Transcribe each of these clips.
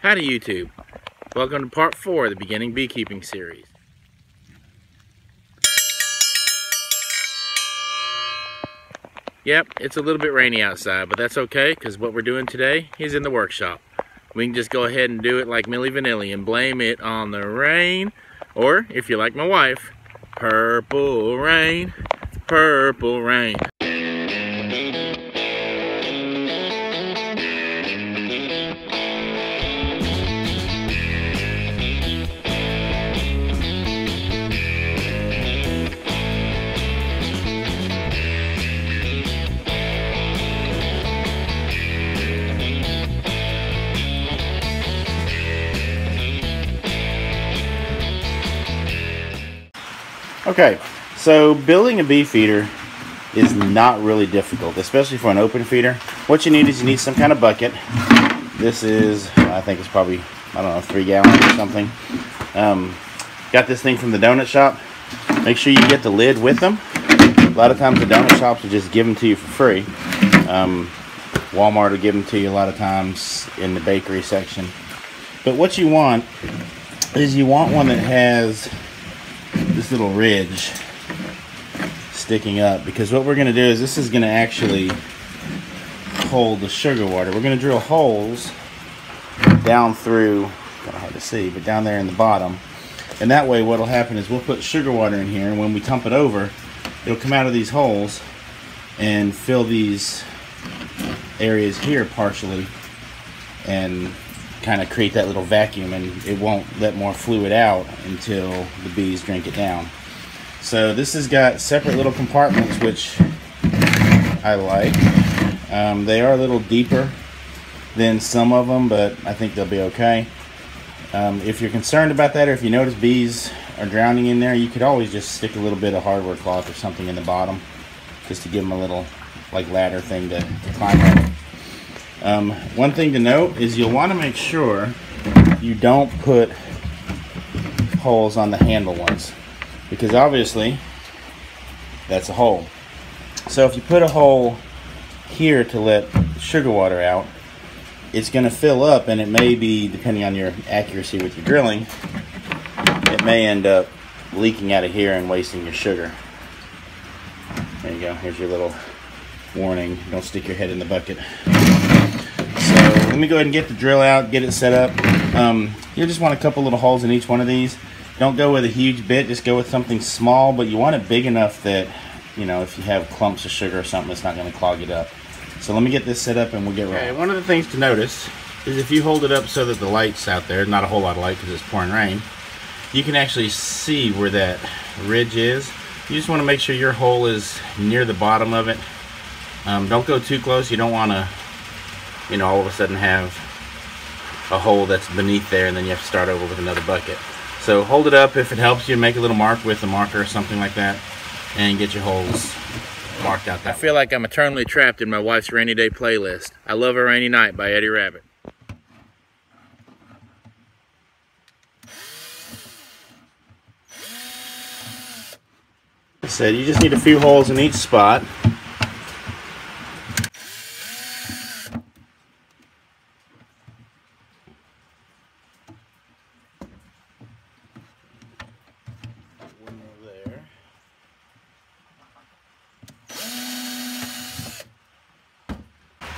Howdy YouTube. Welcome to part 4 of the beginning beekeeping series. Yep, it's a little bit rainy outside, but that's okay because what we're doing today is in the workshop. We can just go ahead and do it like Milli Vanilli and blame it on the rain, or if you're like my wife, purple rain, purple rain. Okay, so building a bee feeder is not really difficult, especially for an open feeder. What you need is you need some kind of bucket. This is, I think it's probably, I don't know, 3 gallons or something. Got this thing from the donut shop. Make sure you get the lid with them. A lot of times the donut shops will just give them to you for free. Walmart will give them to you a lot of times in the bakery section. But what you want is you want one that has this little ridge sticking up, because what we're going to do is this is going to actually hold the sugar water. We're going to drill holes down through, kind of hard to see, but down there in the bottom, and that way what will happen is we'll put sugar water in here, and when we dump it over, it'll come out of these holes and fill these areas here partially and kind of create that little vacuum, and it won't let more fluid out until the bees drink it down. So this has got separate little compartments, which I like. They are a little deeper than some of them, but I think they'll be okay. If you're concerned about that, or if you notice bees are drowning in there, you could always just stick a little bit of hardware cloth or something in the bottom just to give them a little like ladder thing to climb up. One thing to note is you'll want to make sure you don't put holes on the handle ones, because obviously that's a hole. So if you put a hole here to let sugar water out, it's going to fill up, and it may be, depending on your accuracy with your drilling, it may end up leaking out of here and wasting your sugar. There you go. Here's your little warning. Don't stick your head in the bucket. So let me go ahead and get the drill out, get it set up. You just want a couple little holes in each one of these. Don't go with a huge bit, just go with something small, but you want it big enough that, you know, if you have clumps of sugar or something, it's not going to clog it up. So let me get this set up and we'll get rolling. Okay, one of the things to notice is if you hold it up so that the light's out there, not a whole lot of light because it's pouring rain, you can actually see where that ridge is. You just want to make sure your hole is near the bottom of it. Don't go too close. You don't want to, you know, all of a sudden have a hole that's beneath there and then you have to start over with another bucket. So hold it up. If it helps you, make a little mark with a marker or something like that and get your holes marked out there. I feel like I'm eternally trapped in my wife's rainy day playlist. I Love a Rainy Night by Eddie Rabbit. Like I said, you just need a few holes in each spot.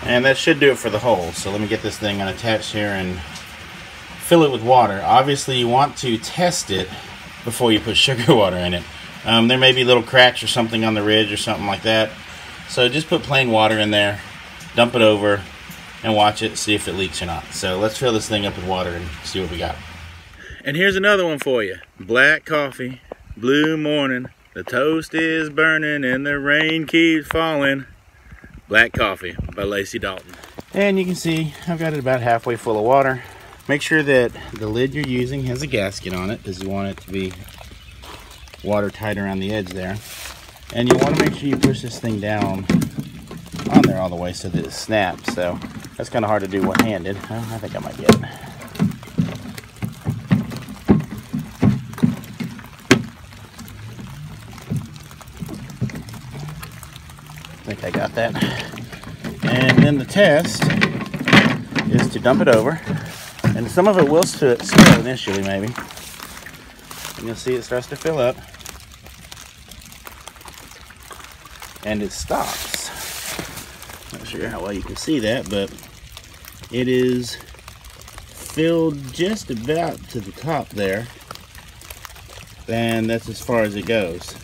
And that should do it for the hole. So let me get this thing unattached here and fill it with water. Obviously you want to test it before you put sugar water in it. There may be little cracks or something on the ridge or something like that. So just put plain water in there, dump it over, and watch it, see if it leaks or not. So let's fill this thing up with water and see what we got. And here's another one for you. Black coffee, blue morning, the toast is burning and the rain keeps falling. Black Coffee by Lacey Dalton. And you can see I've got it about halfway full of water. Make sure that the lid you're using has a gasket on it because you want it to be watertight around the edge there. And you want to make sure you push this thing down on there all the way so that it snaps. So that's kind of hard to do one-handed. I think I might get it. I think I got that. And then the test is to dump it over And some of it will spill initially, maybe. And you'll see it starts to fill up. And it stops. Not sure how well you can see that, but it is filled just about to the top there. And that's as far as it goes.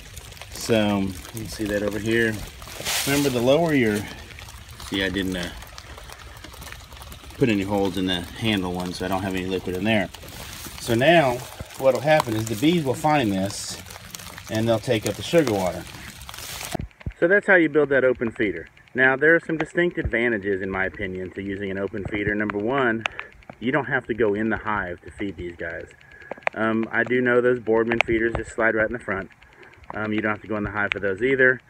So, you can see that over here. Remember, the lower your... See, I didn't put any holes in the handle one, so I don't have any liquid in there. So now, what will happen is the bees will find this, and they'll take up the sugar water. So that's how you build that open feeder. Now, there are some distinct advantages, in my opinion, to using an open feeder. Number one, you don't have to go in the hive to feed these guys. I do know those Boardman feeders just slide right in the front. You don't have to go in the hive for those either.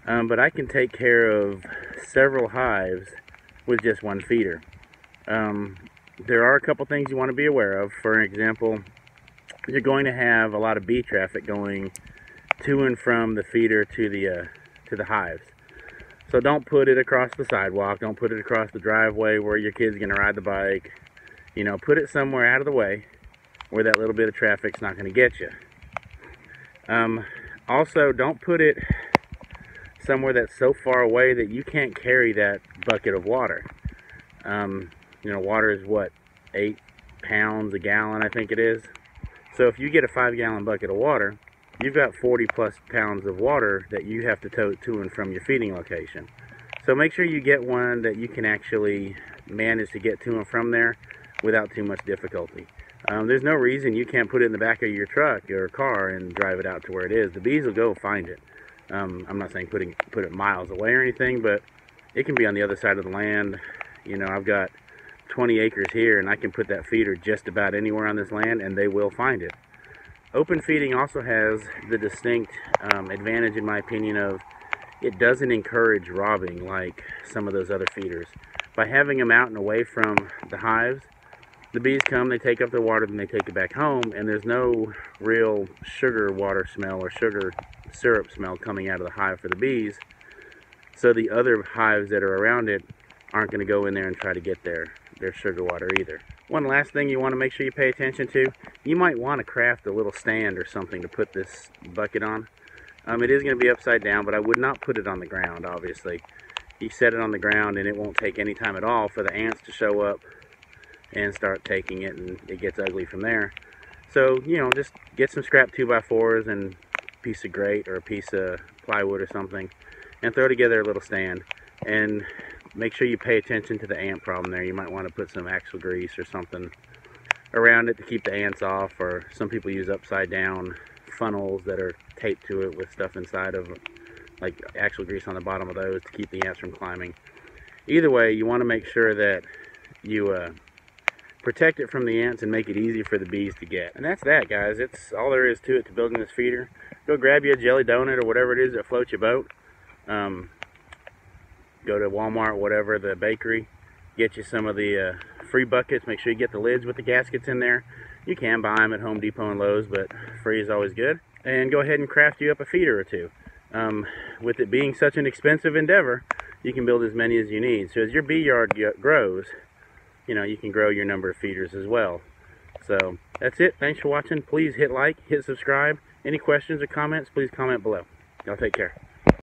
But I can take care of several hives with just one feeder. There are a couple things you want to be aware of. For example, you're going to have a lot of bee traffic going to and from the feeder to the hives. So don't put it across the sidewalk. Don't put it across the driveway where your kid's going to ride the bike. You know, put it somewhere out of the way where that little bit of traffic's not going to get you. Also, don't put it somewhere that's so far away that you can't carry that bucket of water. You know, water is what, 8 pounds a gallon, I think it is. So if you get a 5-gallon bucket of water, you've got 40 plus pounds of water that you have to tote to and from your feeding location. So make sure you get one that you can actually manage to get to and from there without too much difficulty. There's no reason you can't put it in the back of your truck or car and drive it out to where it is. The bees will go find it. I'm not saying put it miles away or anything, but it can be on the other side of the land. You know, I've got 20 acres here, and I can put that feeder just about anywhere on this land, and they will find it. Open feeding also has the distinct advantage, in my opinion, of it doesn't encourage robbing like some of those other feeders. By having them out and away from the hives, the bees come, they take up the water, then they take it back home, and there's no real sugar water smell or sugar syrup smell coming out of the hive for the bees. So the other hives that are around it aren't going to go in there and try to get their sugar water either. One last thing you want to make sure you pay attention to, you might want to craft a little stand or something to put this bucket on. It is going to be upside down, but I would not put it on the ground, obviously. You set it on the ground and it won't take any time at all for the ants to show up and start taking it, and it gets ugly from there. So, you know, just get some scrap 2x4s and a piece of grate or a piece of plywood or something and throw together a little stand. And make sure you pay attention to the ant problem there. You might want to put some axle grease or something around it to keep the ants off, or some people use upside down funnels that are taped to it with stuff inside of, like axle grease on the bottom of those to keep the ants from climbing. Either way, you want to make sure that you protect it from the ants and make it easy for the bees to get. And that's that, guys. It's all there is to it, to building this feeder. Go grab you a jelly donut or whatever it is that floats your boat. Go to Walmart, whatever, the bakery, get you some of the free buckets. Make sure you get the lids with the gaskets in there. You can buy them at Home Depot and Lowe's, but free is always good. And go ahead and craft you up a feeder or two. With it being such an expensive endeavor, you can build as many as you need. So as your bee yard grows, you know, you can grow your number of feeders as well. So that's it. Thanks for watching. Please hit like, hit subscribe. Any questions or comments, please comment below. Y'all take care.